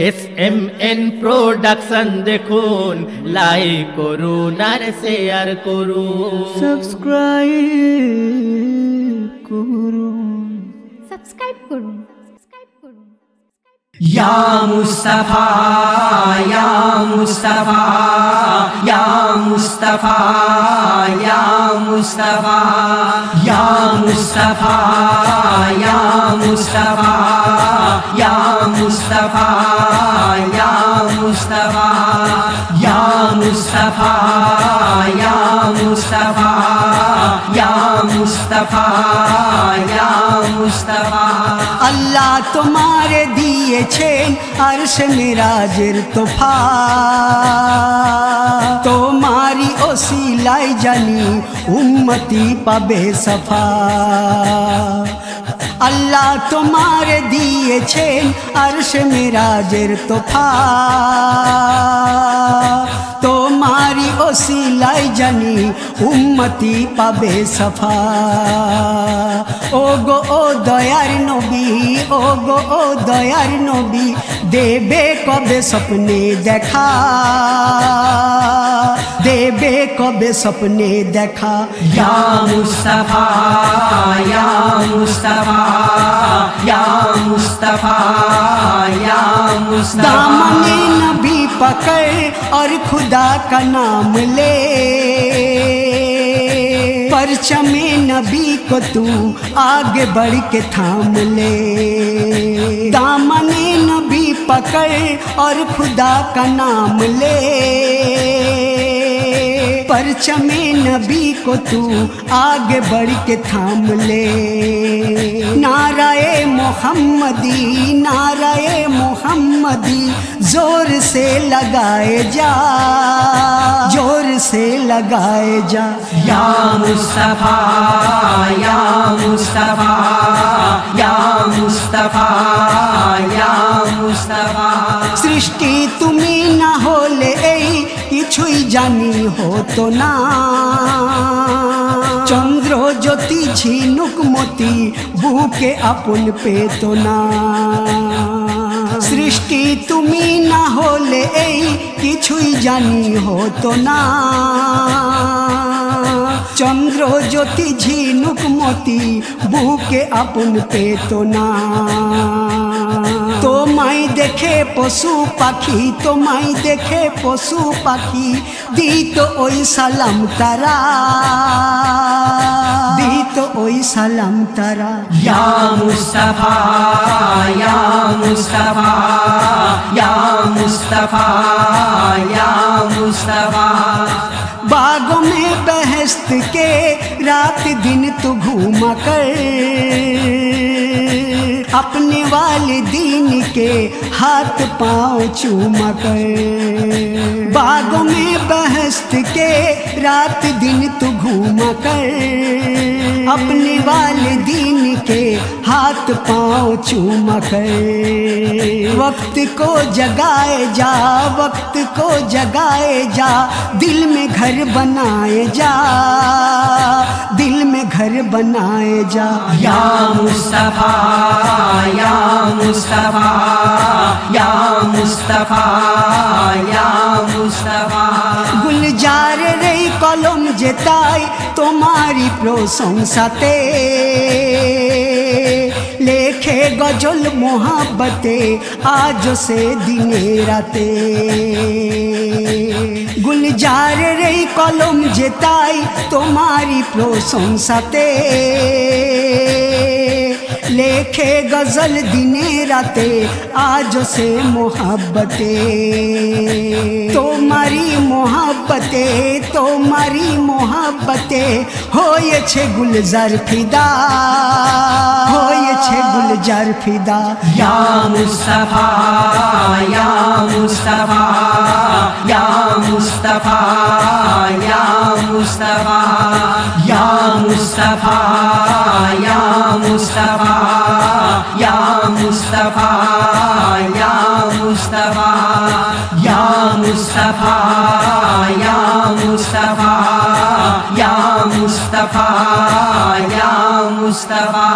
SMN production দেখুন, like করুন আর share করুন, সাবস্ক্রাইব করুন। या मुस्तफा या मुस्तफा या मुस्तफा या मुस्तफा या मुस्तफा या मुस्तफा या मुस्तफा या मुस्तफा या मुस्तफा या मुस्तफा या मुस्तफा या मुस्तफा। अल्लाह तुम्हारे दिएছেন अर्श मिराजेर तोफा, तुम्हारी ओसिलाय जानी उम्मती पाबे सफा। अल्लाह तुम्हारे दिएছেন अर्श मिराजेर तोफा, तुम्हारी ओसिलाय जानी उम्मती पाबे सफा। ओ गो ओ दयार नबी, ओ गो ओ दयार नबी, देबे कबे सपने देखा, देबे कबे सपने देखा। या मुस्तफा या मुस्तफा या मुस्तफा या मुस्तफा। दामने नबी पकड़ और खुदा का नाम ले, परचमे नबी को तू आगे बढ़ के थाम ले। दामने नबी पकड़ और खुदा का नाम ले, परचमे नबी को तू आगे बढ़ के थाम ले। नाराए मोहम्मदी, नाराए मोहम्मदी, जोर से लगाए जा, जोर से लगाए जा। या मुस्तफा या मुस्तफा या मुस्तफा या मुस्तफा। सृष्टि तुमी ना होले কিছুই জানি হতো না, চন্দ্র জ্যোতি ঝিনুক মতি বুকে আপন পেত না। সৃষ্টি তুমি না হলে এই কিছুই জানি হতো না, চন্দ্র জ্যোতি ঝিনুক মতি বুকে আপন পেত না। তোমায় দেখে পশু পাখি, তোমায় দেখে পশু পাখি, দিত ওই সালাম তারা, দিত ওই সালাম তারা। या मुस्तफा या मुस्तफा या मुस्तफा या मुस्तफा। बागों में बहश्त के रात दिन तू घूमा कर, अपने वालिदीन के हाथ पाँव चूमा कर। बागों में बहश्त के रात दिन तू घूमा कर, अपने वालिदीन के हाथ पाँव चूमा कर। वक्त को जगाए जा, वक्त को जगाए जा, दिल में घर बनाए जा, दिल में घर बनाए जा। या मुस्तफा या मुस्तफा या मुस्तफा या मुस्तफा। गुलजार रे कलम जेताई तुम्हारी प्रशंसाते, लेखे गजल मोहब्बते आज से दिने राते। गुलजार रे कलम जेताई तुम्हारी प्रशंसाते, लेखे गजल दिने राते आज से मोहब्बते। तुम्हारी मोहब्बते, तुम्हारी मोहब्बते होयेछे गुलजार फिदा, होयेछे गुलजार फिदा। या मुस्तफा या मुस्तफा या मुस्तफा या मुस्तफा या मुस्तफा या मुस्तफा या मुस्तफा या मुस्तफा या मुस्तफा या मुस्तफा या मुस्तफा या मुस्तफा।